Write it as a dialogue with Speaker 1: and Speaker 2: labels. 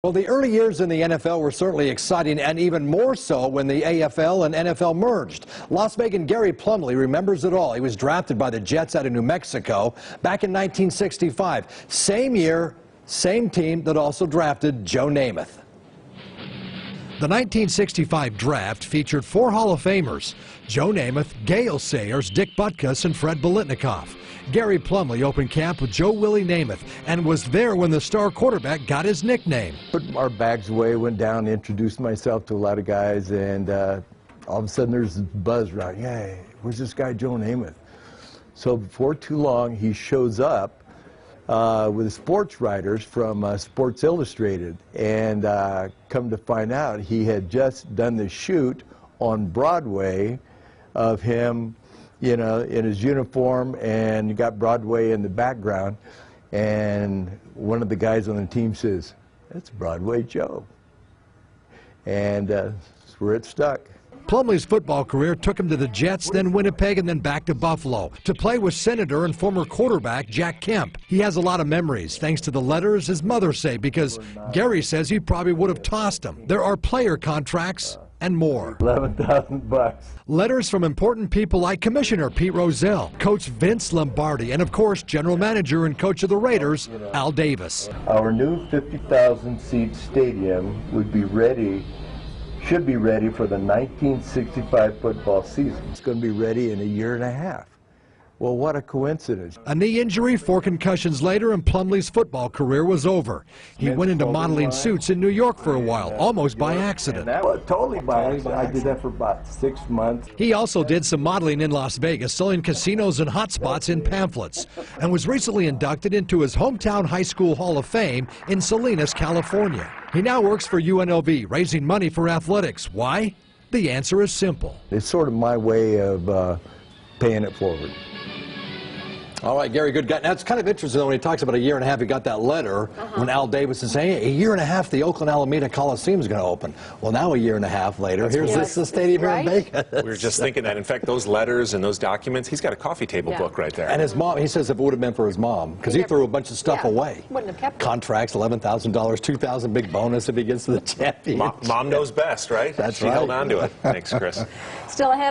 Speaker 1: Well, the early years in the NFL were certainly exciting, and even more so when the AFL and NFL merged. Las Vegas Gary Plumlee remembers it all. He was drafted by the Jets out of New Mexico back in 1965. Same year, same team that also drafted Joe Namath. The 1965 draft featured 4 Hall of Famers: Joe Namath, Gale Sayers, Dick Butkus, and Fred Biletnikoff. Gary Plumlee opened camp with Joe Willie Namath and was there when the star quarterback got his nickname.
Speaker 2: Put our bags away, went down, introduced myself to a lot of guys, and all of a sudden there's this buzz around. Yay, where's this guy Joe Namath? So before too long he shows up with the sports writers from Sports Illustrated, and come to find out he had just done the shoot on Broadway of him, you know, in his uniform, and you got Broadway in the background, and one of the guys on the team says, "That's Broadway Joe," and that's where it stuck.
Speaker 1: Plumlee's football career took him to the Jets, then Winnipeg, and then back to Buffalo to play with Senator and former quarterback Jack Kemp. He has a lot of memories, thanks to the letters his mother saved, because Gary says he probably would have tossed them. There are player contracts and more.
Speaker 2: $11,000.
Speaker 1: Letters from important people like Commissioner Pete Rozelle, Coach Vince Lombardi, and of course General Manager and Coach of the Raiders, Al Davis.
Speaker 2: Our new 50,000-seat stadium would be ready, should be ready for the 1965 football season. It's going to be ready in a year and a half. Well, what a coincidence.
Speaker 1: A knee injury, 4 concussions later, and Plumlee's football career was over. He went into modeling suits in New York for a while, almost by accident.
Speaker 2: That was totally by accident. I did that for about 6 months.
Speaker 1: He also did some modeling in Las Vegas, selling casinos and hotspots in pamphlets, and was recently inducted into his hometown high school Hall of Fame in Salinas, California. He now works for UNLV, raising money for athletics. Why? The answer is simple.
Speaker 2: It's sort of my way of paying it forward.
Speaker 1: All right, Gary, good guy. Now, it's kind of interesting, though, when he talks about a year and a half, he got that letter when Al Davis is saying, hey, a year and a half, the Oakland Alameda Coliseum is going to open. Well, now a year and a half later, here's the stadium here in Vegas.
Speaker 3: We were just thinking that. In fact, those letters and those documents, he's got a coffee table book right there.
Speaker 1: And his mom, he says if it would have been for his mom, because he threw a bunch of stuff away.
Speaker 4: Wouldn't have kept it.
Speaker 1: Contracts, $11,000, $2,000 big bonus if he gets to the championship.
Speaker 3: Mom knows best, right?
Speaker 1: That's
Speaker 3: she held on to it. Thanks, Chris.
Speaker 4: Still ahead.